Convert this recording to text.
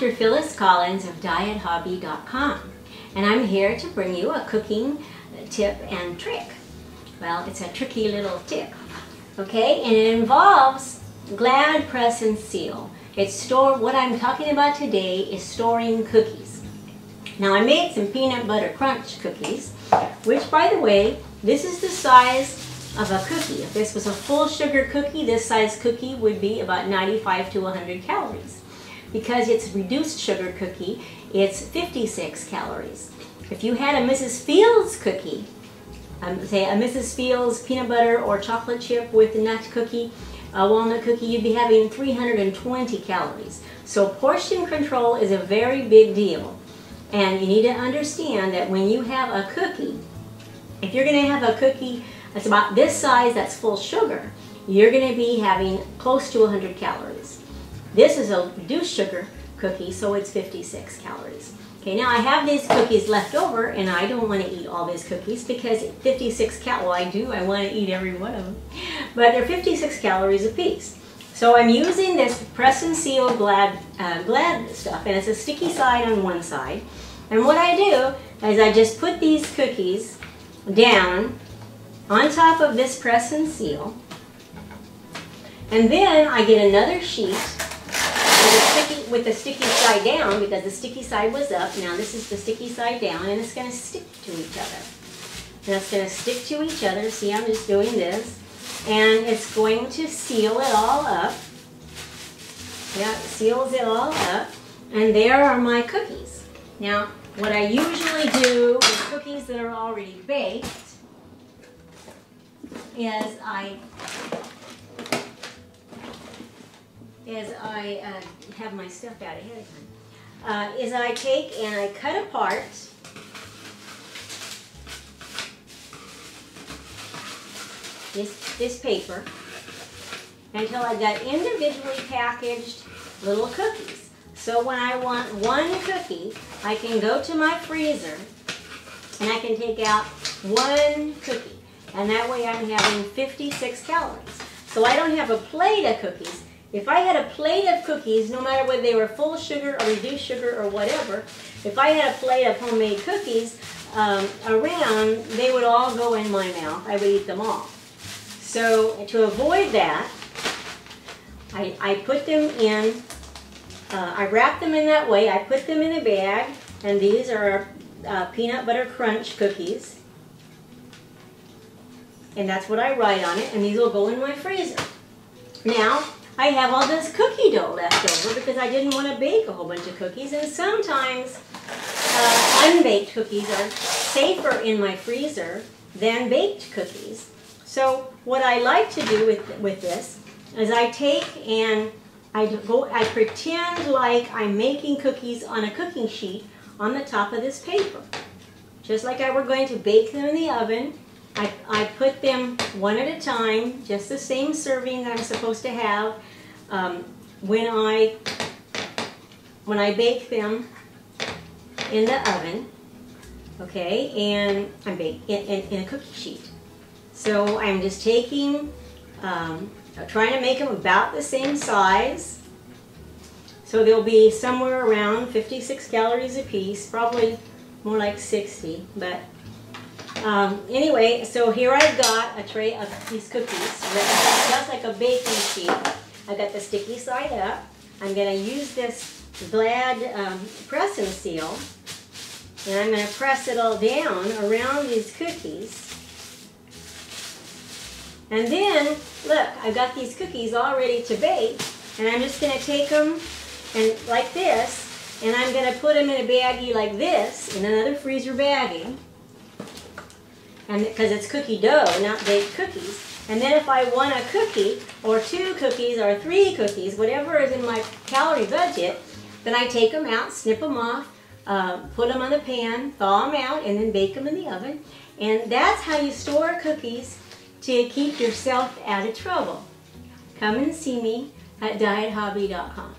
Dr. Phyllis Collins of DietHobby.com, and I'm here to bring you a cooking tip and trick. Well, it's a tricky little tip, okay? And it involves Glad Press and Seal. What I'm talking about today is storing cookies. Now, I made some peanut butter crunch cookies, which, by the way, this is the size of a cookie. If this was a full sugar cookie, this size cookie would be about 95 to 100 calories. Because it's reduced sugar cookie, it's 56 calories. If you had a Mrs. Fields cookie, say a Mrs. Fields peanut butter or chocolate chip with a nut cookie, a walnut cookie, you'd be having 320 calories. So portion control is a very big deal. And you need to understand that when you have a cookie, if you're going to have a cookie that's about this size that's full sugar, you're going to be having close to 100 calories. This is a reduced sugar cookie, so it's 56 calories. Okay, now I have these cookies left over, and I don't want to eat all these cookies because 56 calories, well, I do, I want to eat every one of them, but they're 56 calories a piece. So I'm using this Press and Seal Glad stuff, and it's a sticky side on one side. And what I do is I just put these cookies down on top of this Press and Seal, and then I get another sheet with the sticky side down, because the sticky side was up. Now this is the sticky side down, and it's going to stick to each other. And it's going to stick to each other. See, I'm just doing this, and it's going to seal it all up. Yeah, it seals it all up, and there are my cookies. Now, what I usually do with cookies that are already baked is I have my stuff out ahead of time, is I take and I cut apart this paper until I've got individually packaged little cookies. So when I want one cookie, I can go to my freezer and I can take out one cookie. And that way I'm having 56 calories. So I don't have a plate of cookies. If I had a plate of cookies, no matter whether they were full sugar or reduced sugar or whatever, if I had a plate of homemade cookies around, they would all go in my mouth. I would eat them all. So to avoid that, I put them in, I wrap them in that way. I put them in a bag, and these are peanut butter crunch cookies. And that's what I write on it, and these will go in my freezer. Now, I have all this cookie dough left over because I didn't want to bake a whole bunch of cookies, and sometimes unbaked cookies are safer in my freezer than baked cookies. So what I like to do with this is I take and I pretend like I'm making cookies on a cooking sheet on the top of this paper. Just like I were going to bake them in the oven, I put them one at a time, just the same serving that I'm supposed to have when I bake them in the oven, okay, and I bake in a cookie sheet. So I'm just taking, trying to make them about the same size. So they'll be somewhere around 56 calories a piece, probably more like 60, but anyway, so here I've got a tray of these cookies, just like a baking sheet. I got the sticky side up. I'm going to use this Glad Press and Seal, and I'm going to press it all down around these cookies. And then, look, I've got these cookies all ready to bake, and I'm just going to take them and like this, and I'm going to put them in a baggie like this, in another freezer baggie. And because it's cookie dough, not baked cookies. And then if I want a cookie, or 2 cookies, or 3 cookies, whatever is in my calorie budget, then I take them out, snip them off, put them on the pan, thaw them out, and then bake them in the oven. And that's how you store cookies to keep yourself out of trouble. Come and see me at DietHobby.com.